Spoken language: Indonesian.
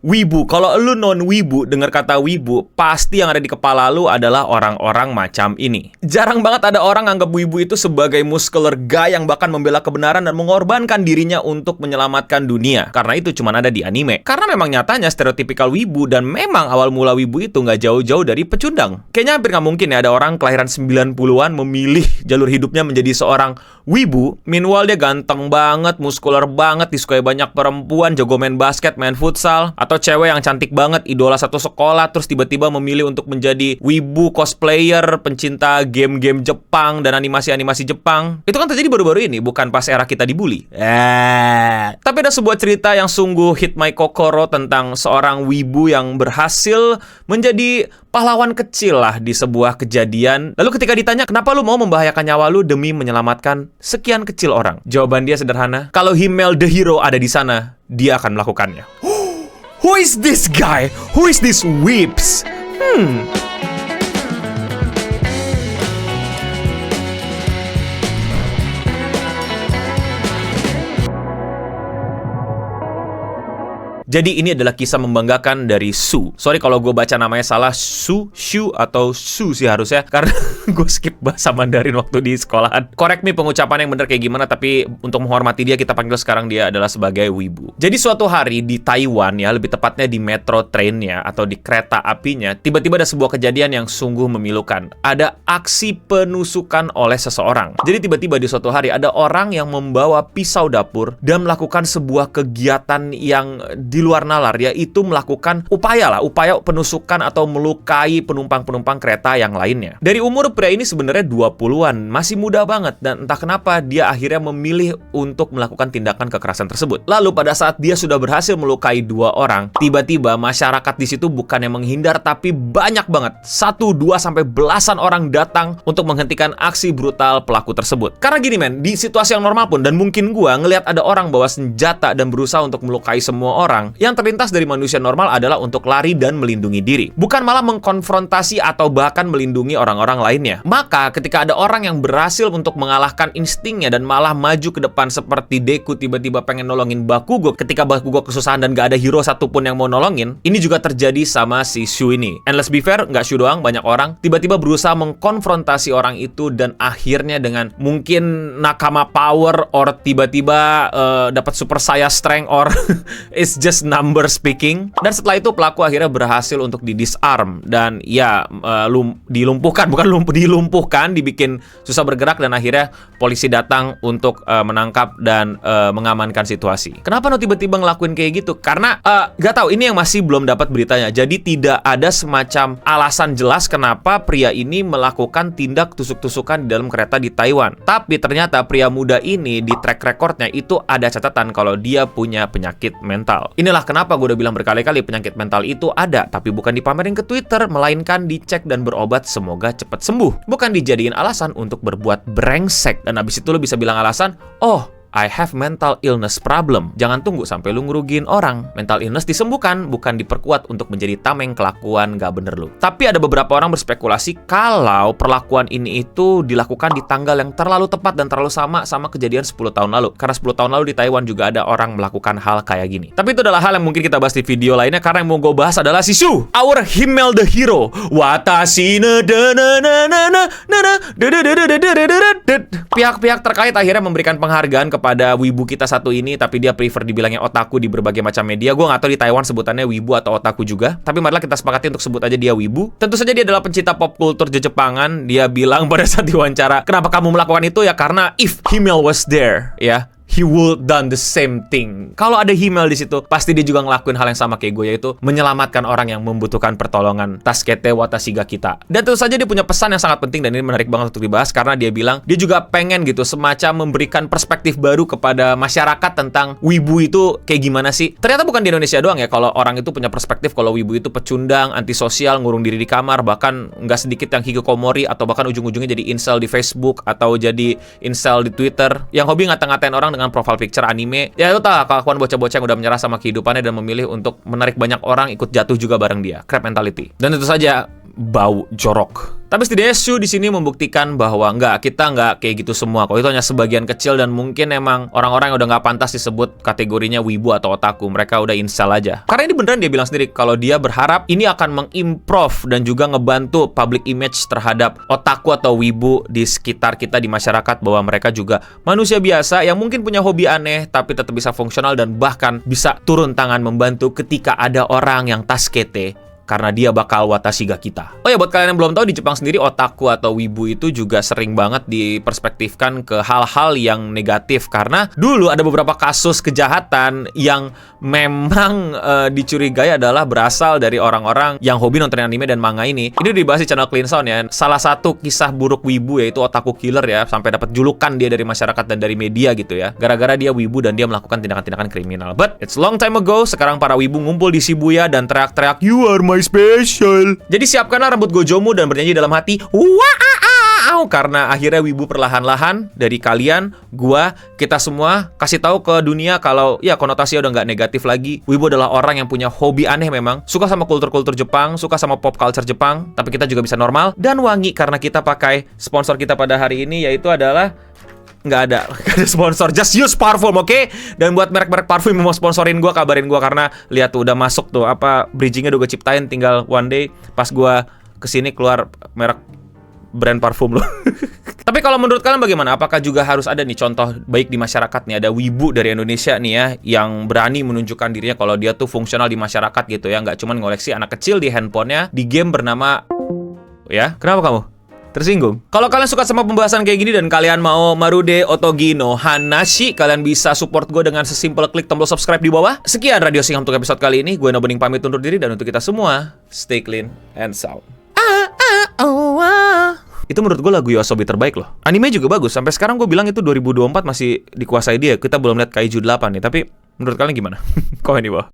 Wibu, kalau lu non-wibu, dengar kata wibu, pasti yang ada di kepala lu adalah orang-orang macam ini. Jarang banget ada orang anggap wibu itu sebagai muscular guy yang bahkan membela kebenaran dan mengorbankan dirinya untuk menyelamatkan dunia. Karena itu cuma ada di anime. Karena memang nyatanya stereotipikal wibu, dan memang awal mula wibu itu nggak jauh-jauh dari pecundang. Kayaknya hampir nggak mungkin ya ada orang kelahiran 90-an memilih jalur hidupnya menjadi seorang wibu. Meanwhile dia ganteng banget, muscular banget, disukai banyak perempuan, jago main basket, main futsal, atau cewek yang cantik banget, idola satu sekolah, terus tiba-tiba memilih untuk menjadi wibu cosplayer, pencinta game-game Jepang dan animasi-animasi Jepang. Itu kan terjadi baru-baru ini, bukan pas era kita dibully. Tapi ada sebuah cerita yang sungguh hit my kokoro tentang seorang wibu yang berhasil menjadi pahlawan kecil lah di sebuah kejadian. Lalu ketika ditanya, kenapa lu mau membahayakan nyawa lu demi menyelamatkan sekian kecil orang? Jawaban dia sederhana, kalau Himmel the hero ada di sana, dia akan melakukannya. Who is this guy? Who is this Weeps? Jadi ini adalah kisah membanggakan dari Su. Sorry kalau gue baca namanya salah, Shu atau Su sih harusnya, karena gue skip bahasa Mandarin waktu di sekolahan. Correct me pengucapan yang bener kayak gimana, tapi untuk menghormati dia kita panggil sekarang dia adalah sebagai wibu. Jadi suatu hari di Taiwan ya, lebih tepatnya di metro trainnya atau di kereta apinya, tiba-tiba ada sebuah kejadian yang sungguh memilukan. Ada aksi penusukan oleh seseorang. Jadi tiba-tiba di suatu hari ada orang yang membawa pisau dapur dan melakukan sebuah kegiatan yang di luar nalar, yaitu melakukan upaya penusukan atau melukai penumpang-penumpang kereta yang lainnya. Dari umur pria ini sebenarnya 20-an, masih muda banget, dan entah kenapa dia akhirnya memilih untuk melakukan tindakan kekerasan tersebut. Lalu pada saat dia sudah berhasil melukai 2 orang, tiba-tiba masyarakat di situ bukannya menghindar, tapi banyak banget, 1, 2, sampai belasan orang datang untuk menghentikan aksi brutal pelaku tersebut. Karena gini men, di situasi yang normal pun, dan mungkin gua ngelihat ada orang bawa senjata dan berusaha untuk melukai semua orang, yang terlintas dari manusia normal adalah untuk lari dan melindungi diri, bukan malah mengkonfrontasi atau bahkan melindungi orang-orang lainnya. Maka ketika ada orang yang berhasil untuk mengalahkan instingnya dan malah maju ke depan seperti Deku tiba-tiba pengen nolongin Bakugo ketika Bakugo kesusahan dan gak ada hero satupun yang mau nolongin, ini juga terjadi sama si Shu ini. And let's be fair, gak Shu doang, banyak orang tiba-tiba berusaha mengkonfrontasi orang itu, dan akhirnya dengan mungkin nakama power or tiba-tiba dapat super saya strength or it's just number speaking. Dan setelah itu pelaku akhirnya berhasil untuk di-disarm dan ya dilumpuhkan, dibikin susah bergerak, dan akhirnya polisi datang untuk menangkap dan mengamankan situasi. Kenapa tiba-tiba ngelakuin kayak gitu? Karena gak tahu, ini yang masih belum dapat beritanya. Jadi tidak ada semacam alasan jelas kenapa pria ini melakukan tindak tusuk-tusukan di dalam kereta di Taiwan. Tapi ternyata pria muda ini di track recordnya itu ada catatan kalau dia punya penyakit mental. Inilah kenapa gue udah bilang berkali-kali, penyakit mental itu ada, tapi bukan dipamerin ke Twitter, melainkan dicek dan berobat semoga cepat sembuh. Bukan dijadiin alasan untuk berbuat brengsek. Dan abis itu lo bisa bilang alasan, oh, I have mental illness problem. Jangan tunggu sampai lu ngerugiin orang. Mental illness disembuhkan, bukan diperkuat untuk menjadi tameng kelakuan gak bener lu. Tapi ada beberapa orang berspekulasi kalau perlakuan ini itu dilakukan di tanggal yang terlalu tepat dan terlalu sama kejadian 10 tahun lalu. Karena 10 tahun lalu di Taiwan juga ada orang melakukan hal kayak gini. Tapi itu adalah hal yang mungkin kita bahas di video lainnya, karena yang mau gue bahas adalah si Shu, our Himmel the hero. Watashi na da na na na na na na. Pihak-pihak terkait akhirnya memberikan penghargaan kepada wibu kita satu ini, tapi dia prefer dibilangnya otaku di berbagai macam media. Gue nggak tahu di Taiwan sebutannya wibu atau otaku juga, tapi marilah kita sepakati untuk sebut aja dia wibu. Tentu saja dia adalah pencinta pop kultur Jepangan. Dia bilang pada saat diwawancara, kenapa kamu melakukan itu? Ya karena if Himmel was there, ya, he would done the same thing. Kalau ada Himmel di situ, pasti dia juga ngelakuin hal yang sama kayak gue, yaitu menyelamatkan orang yang membutuhkan pertolongan. Taskete watashi ga kita. Dan tentu saja dia punya pesan yang sangat penting, dan ini menarik banget untuk dibahas, karena dia bilang dia juga pengen gitu semacam memberikan perspektif baru kepada masyarakat tentang wibu itu kayak gimana sih. Ternyata bukan di Indonesia doang ya kalau orang itu punya perspektif kalau wibu itu pecundang, antisosial, ngurung diri di kamar, bahkan nggak sedikit yang hikikomori atau bahkan ujung-ujungnya jadi incel di Facebook atau jadi incel di Twitter yang hobi ngata-ngatain orang dengan profile picture anime. Ya itu tau kelakuan bocah-bocah yang udah menyerah sama kehidupannya dan memilih untuk menarik banyak orang ikut jatuh juga bareng dia. Crab mentality. Dan tentu saja bau jorok. Tapi setidaknya Shu di sini membuktikan bahwa kita nggak kayak gitu semua kok. Itu hanya sebagian kecil dan mungkin emang orang-orang yang udah nggak pantas disebut kategorinya wibu atau otaku. Mereka udah install aja. Karena ini beneran dia bilang sendiri kalau dia berharap ini akan mengimprove dan juga ngebantu public image terhadap otaku atau wibu di sekitar kita di masyarakat, bahwa mereka juga manusia biasa yang mungkin punya hobi aneh tapi tetap bisa fungsional dan bahkan bisa turun tangan membantu ketika ada orang yang taskete, karena dia bakal watashi ga kita. Oh ya, buat kalian yang belum tahu, di Jepang sendiri otaku atau wibu itu juga sering banget diperspektifkan ke hal-hal yang negatif. Karena dulu ada beberapa kasus kejahatan yang memang dicurigai adalah berasal dari orang-orang yang hobi nonton anime dan manga ini. Ini dibahas di channel Clean Sound ya. Salah satu kisah buruk wibu yaitu otaku killer ya, sampai dapat julukan dia dari masyarakat dan dari media gitu ya. Gara-gara dia wibu dan dia melakukan tindakan-tindakan kriminal. But it's long time ago. Sekarang para wibu ngumpul di Shibuya dan teriak-teriak, "You are my special." Jadi siapkanlah rambut gojomu dan bernyanyi dalam hati, "Wow!" Karena akhirnya wibu perlahan-lahan dari kalian, kita semua kasih tahu ke dunia kalau ya konotasinya udah nggak negatif lagi. Wibu adalah orang yang punya hobi aneh memang, suka sama kultur-kultur Jepang, suka sama pop culture Jepang, tapi kita juga bisa normal dan wangi karena kita pakai sponsor kita pada hari ini, yaitu adalah nggak ada sponsor, just use parfum, oke? Dan buat merek-merek parfum yang mau sponsorin gue, kabarin gue, karena lihat tuh udah masuk tuh apa bridgingnya udah gue ciptain, tinggal one day pas gue kesini keluar merek brand parfum loh. Tapi kalau menurut kalian bagaimana? Apakah juga harus ada nih contoh baik di masyarakat nih, ada wibu dari Indonesia nih ya yang berani menunjukkan dirinya kalau dia tuh fungsional di masyarakat gitu ya, nggak cuma ngoleksi anak kecil di handphonenya di game bernama ya. Kenapa kamu tersinggung? Kalau kalian suka sama pembahasan kayak gini dan kalian mau Marude Otogi no Hanashi, kalian bisa support gue dengan sesimpel klik tombol subscribe di bawah. Sekian Radio Singham untuk episode kali ini. Gue Nobening pamit undur diri, dan untuk kita semua, stay clean and sound. Itu menurut gue lagu YOASOBI terbaik loh. Anime juga bagus. Sampai sekarang gue bilang itu 2024 masih dikuasai dia. Kita belum lihat Kaiju 8 nih. Tapi menurut kalian gimana? Komen di bawah.